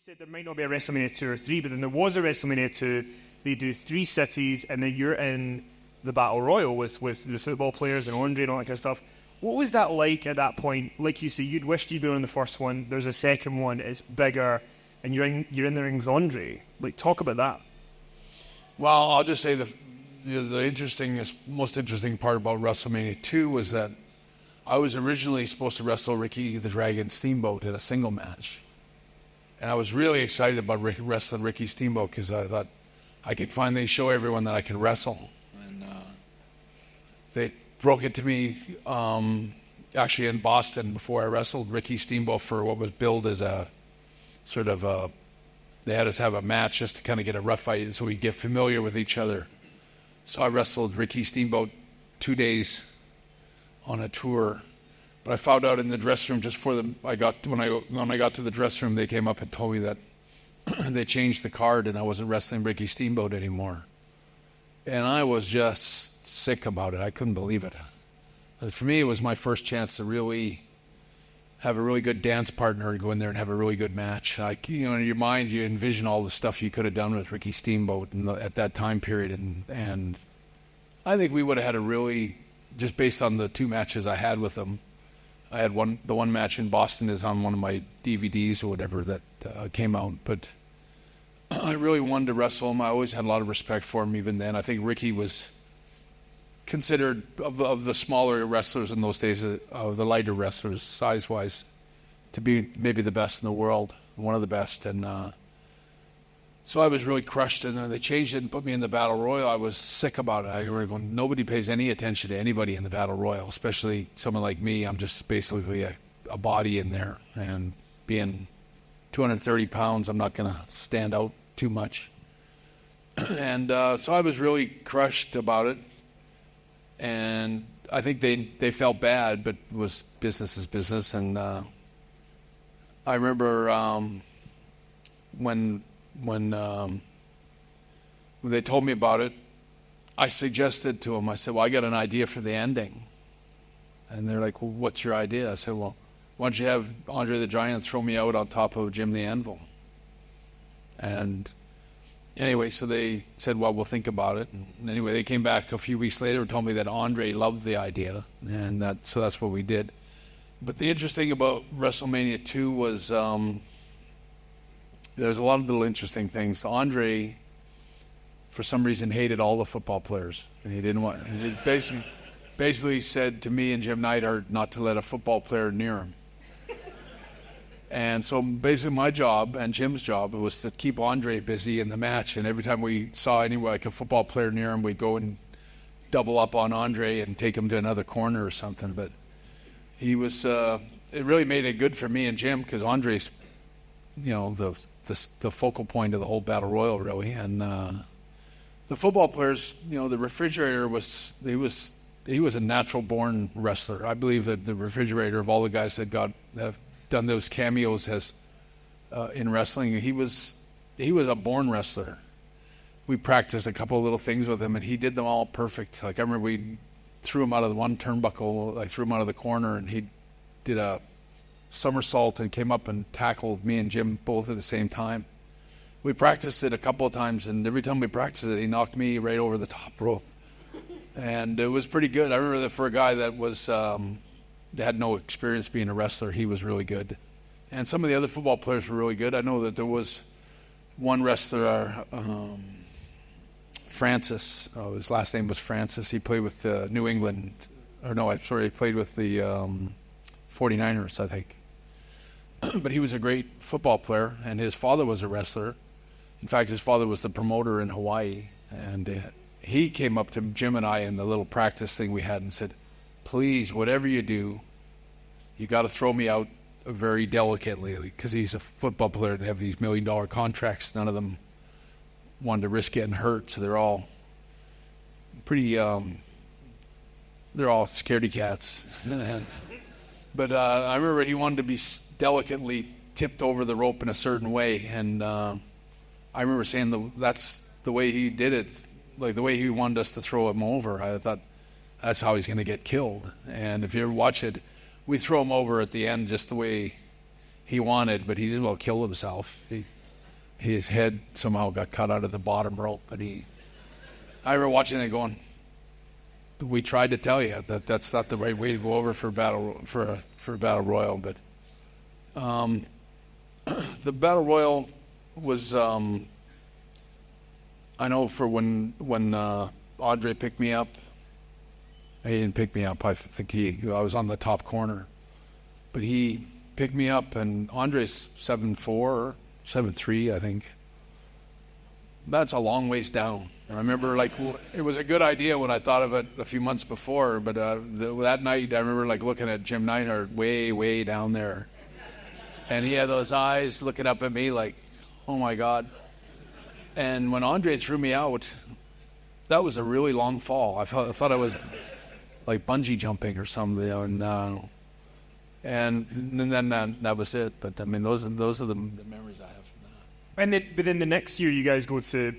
said there might not be a WrestleMania 2 or 3, but then there was a WrestleMania 2. They do 3 cities, and then you're in the Battle Royal with the football players and Andre and all that kind of stuff. What was that like at that point? Like you say, you'd wished you'd been on the first one. There's a second one. It's bigger, and you're in the ring with Andre. Like, talk about that. Well, I'll just say the most interesting part about WrestleMania 2 was that I was originally supposed to wrestle Ricky the Dragon Steamboat in a single match. And I was really excited about wrestling Ricky Steamboat because I thought I could finally show everyone that I could wrestle. And they broke it to me actually in Boston before I wrestled Ricky Steamboat for what was billed as a sort of they had us have a match just to kind of get a rough fight so we get familiar with each other. So I wrestled Ricky Steamboat 2 days on a tour. But I found out in the dressing room just when I got to the dressing room, they came up and told me that they changed the card and I wasn't wrestling Ricky Steamboat anymore. And I was just sick about it. I couldn't believe it. But for me, it was my first chance to really have a really good dance partner and go in there and have a really good match. Like, you know, in your mind, you envision all the stuff you could have done with Ricky Steamboat at that time period. And I think we would have had a really, just based on the 2 matches I had with him, I had the one match in Boston is on one of my DVDs or whatever that came out. But I really wanted to wrestle him. I always had a lot of respect for him even then. I think Ricky was considered, of the smaller wrestlers in those days, of the lighter wrestlers, size-wise, to be maybe the best in the world, one of the best. And so I was really crushed, and they changed it and put me in the Battle Royal. I was sick about it. I was going, nobody pays any attention to anybody in the Battle Royal, especially someone like me. I'm just basically a body in there, and being 230 pounds, I'm not going to stand out too much. And so I was really crushed about it. And I think they felt bad, but business is business. And I remember when they told me about it, I suggested to them, I said, well, I got an idea for the ending. And they're like, well, what's your idea? I said, well, why don't you have Andre the Giant throw me out on top of Jim the Anvil? And anyway, so they said, well, we'll think about it. And anyway, they came back a few weeks later and told me that Andre loved the idea, and so that's what we did. But the interesting about WrestleMania 2 was there's a lot of little interesting things. Andre, for some reason, hated all the football players, and he didn't want. And he basically said to me and Jim Neidhart not to let a football player near him. And so basically my job and Jim's job was to keep Andre busy in the match. And every time we saw anywhere like a football player near him, we'd go and double up on Andre and take him to another corner or something. But he was, it really made it good for me and Jim because Andre's, you know, the focal point of the whole Battle Royal really. And the football players, you know, the Refrigerator he was a natural born wrestler. I believe that the Refrigerator, of all the guys that have done those cameos as in wrestling, he was a born wrestler. We practiced a couple of little things with him, and he did them all perfect. Like I remember we threw him out of the one turnbuckle, I threw him out of the corner, and he did a somersault and came up and tackled me and Jim both at the same time. We practiced it a couple of times, and every time we practiced it, he knocked me right over the top rope. And it was pretty good. I remember that for a guy that was that had no experience being a wrestler, he was really good. And some of the other football players were really good. I know that there was one wrestler, Francis. His last name was Francis. He played with New England. He played with the 49ers, I think. But he was a great football player, and his father was a wrestler. In fact, his father was the promoter in Hawaii. And he came up to Jim and I in the little practice thing we had and said, please, whatever you do, you got to throw me out very delicately, because he's a football player. They have these $1 million contracts. None of them wanted to risk getting hurt, so they're all pretty. They're all scaredy cats. But I remember he wanted to be delicately tipped over the rope in a certain way, and I remember saying that's the way he did it, like the way he wanted us to throw him over. I thought, that's how he's going to get killed. And if you ever watch it, we throw him over at the end just the way he wanted, but he just about killed himself. His head somehow got cut out of the bottom rope, but I remember watching it going, we tried to tell you that that's not the right way to go over for a battle royal, but the battle royal was I know for when Andre picked me up. He didn't pick me up. I think I was on the top corner, but he picked me up, and Andre's 7'4" or 7'3", I think. That's a long ways down. And I remember, like, it was a good idea when I thought of it a few months before, but that night I remember, like, looking at Jim Neidhart way, way down there, and he had those eyes looking up at me like, oh my God. And when Andre threw me out, that was a really long fall. I thought I was like bungee jumping or something, and then that was it. But I mean, those are the memories I have from that. But then the next year, you guys go to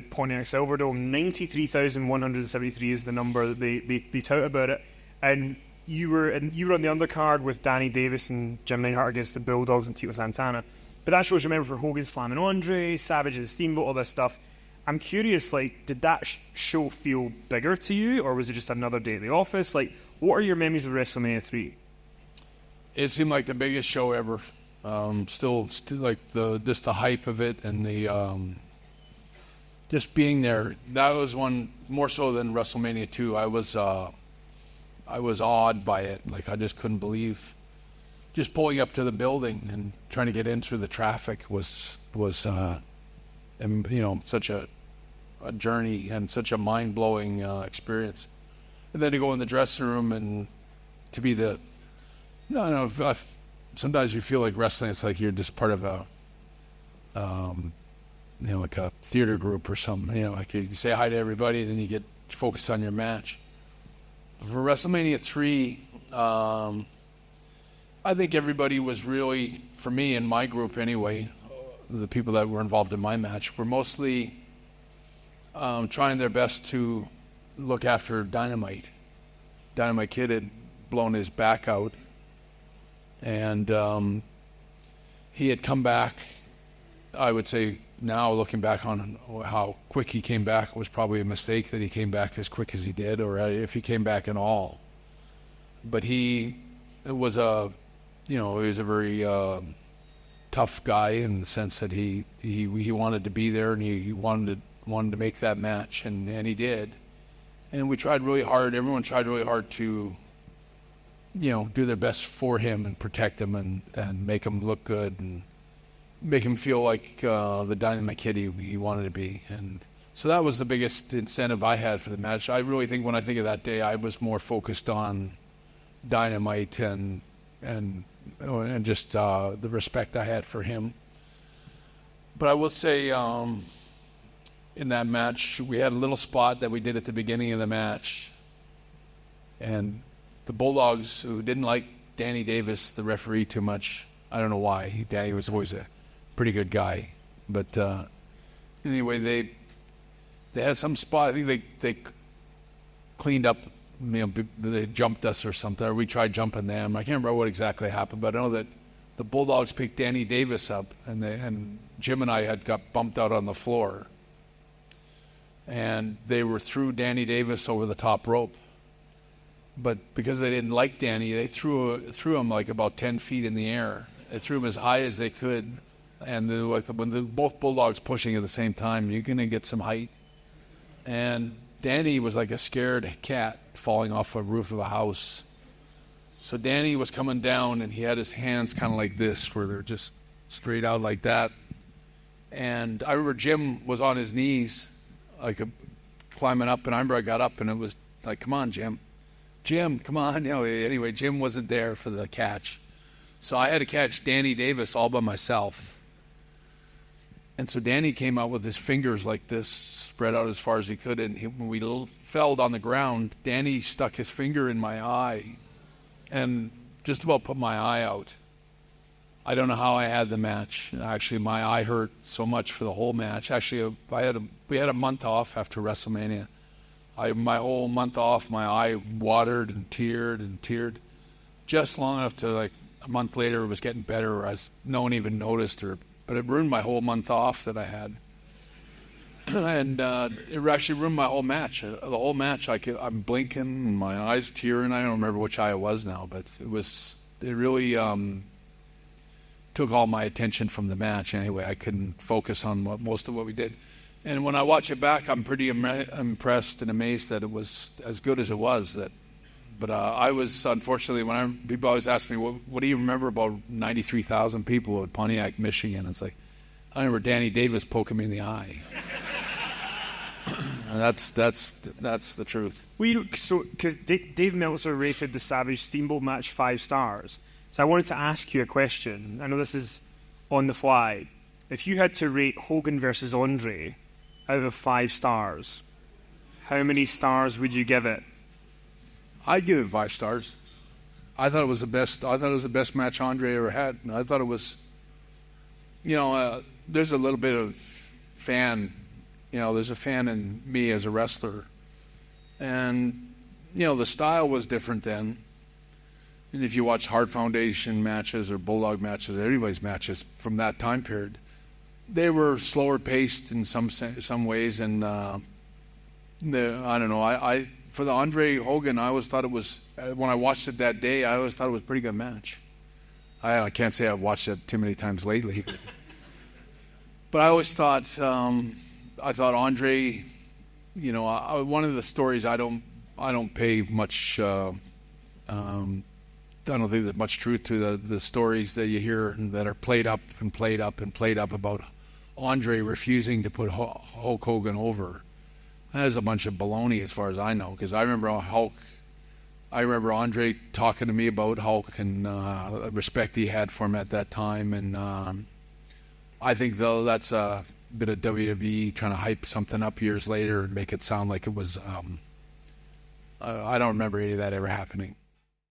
Pontiac Silverdome. 93,173 is the number that they tout about it, and you were on the undercard with Danny Davis and Jim Neidhart against the Bulldogs and Tito Santana. But that shows you remember for Hogan slamming Andre, Savage and Steamboat, all this stuff. I'm curious, like, did that show feel bigger to you, or was it just another day at the office? Like, what are your memories of WrestleMania 3? It seemed like the biggest show ever. Still like just the hype of it and the just being there. That was one more so than WrestleMania 2. I was awed by it. Like, I just couldn't believe. Just pulling up to the building and trying to get in through the traffic was such a journey and such a mind-blowing experience. And then to go in the dressing room and to be sometimes you feel like wrestling, it's like you're just part of a, like a theater group or something. Like you say hi to everybody, and then you get focused on your match. For WrestleMania 3, I think everybody was really, for me and my group anyway, the people that were involved in my match were mostly trying their best to look after Dynamite. Dynamite Kid had blown his back out, and he had come back. I would say now, looking back on how quick he came back, it was probably a mistake that he came back as quick as he did, or if he came back at all. But he was a very tough guy in the sense that he wanted to be there, and he wanted to make that match, and he did. And we tried really hard. Everyone tried really hard to, do their best for him and protect him and make him look good and make him feel like the Dynamite Kid he wanted to be. And so that was the biggest incentive I had for the match. I really think when I think of that day, I was more focused on Dynamite and just the respect I had for him. But I will say, in that match, we had a little spot that we did at the beginning of the match, and the Bulldogs, who didn't like Danny Davis, the referee, too much. I don't know why. Danny was always a pretty good guy, but anyway, they had some spot. I think they cleaned up. They jumped us or something, or we tried jumping them. I can't remember what exactly happened, but I know that the Bulldogs picked Danny Davis up, and Jim and I had got bumped out on the floor, and they were threw Danny Davis over the top rope. But because they didn't like Danny, they threw him like about 10 feet in the air. They threw him as high as they could, and when both Bulldogs pushing at the same time, you're gonna get some height. And Danny was like a scared cat falling off a roof of a house. So Danny was coming down, and he had his hands kind of like this, where they're just straight out like that. And I remember Jim was on his knees, like climbing up, and I remember I got up, and it was like, come on, Jim. Jim, come on. Anyway, Jim wasn't there for the catch. So I had to catch Danny Davis all by myself. And so Danny came out with his fingers like this, spread out as far as he could. And when we fell on the ground, Danny stuck his finger in my eye and just about put my eye out. I don't know how I had the match. Actually, my eye hurt so much for the whole match. Actually, we had a month off after WrestleMania. My whole month off, my eye watered and teared, just long enough to like a month later it was getting better, or no one even noticed, but it ruined my whole month off that I had. And it actually ruined my whole match. The whole match, I'm blinking, and my eyes tearing. I don't remember which eye it was now, but it really took all my attention from the match. Anyway, I couldn't focus on most of what we did. And when I watch it back, I'm pretty impressed and amazed that it was as good as it was. But I was, unfortunately, people always ask me, what do you remember about 93,000 people at Pontiac, Michigan? It's like, I remember Danny Davis poking me in the eye. And that's the truth. Because Dave Meltzer rated the Savage Steamboat match 5 stars. So I wanted to ask you a question. I know this is on the fly. If you had to rate Hogan versus Andre out of 5 stars, how many stars would you give it? I'd give it 5 stars. I thought it was the best. I thought it was the best match Andre ever had. I thought it was, there's a little bit of fan. There's a fan in me as a wrestler, and the style was different then. And if you watch Hart Foundation matches or Bulldog matches, or anybody's matches from that time period, they were slower paced in some ways, and I don't know. For the Andre Hogan, I always thought it was, when I watched it that day, I always thought it was a pretty good match. I can't say I've watched it too many times lately, but I always thought, I thought Andre, one of the stories I don't pay much. I don't think there's much truth to the stories that you hear that are played up and played up and played up about Andre refusing to put Hulk Hogan over. That is a bunch of baloney as far as I know, because I remember Andre talking to me about Hulk and the respect he had for him at that time, and I think though that's a bit of WWE trying to hype something up years later and make it sound like it was. I don't remember any of that ever happening.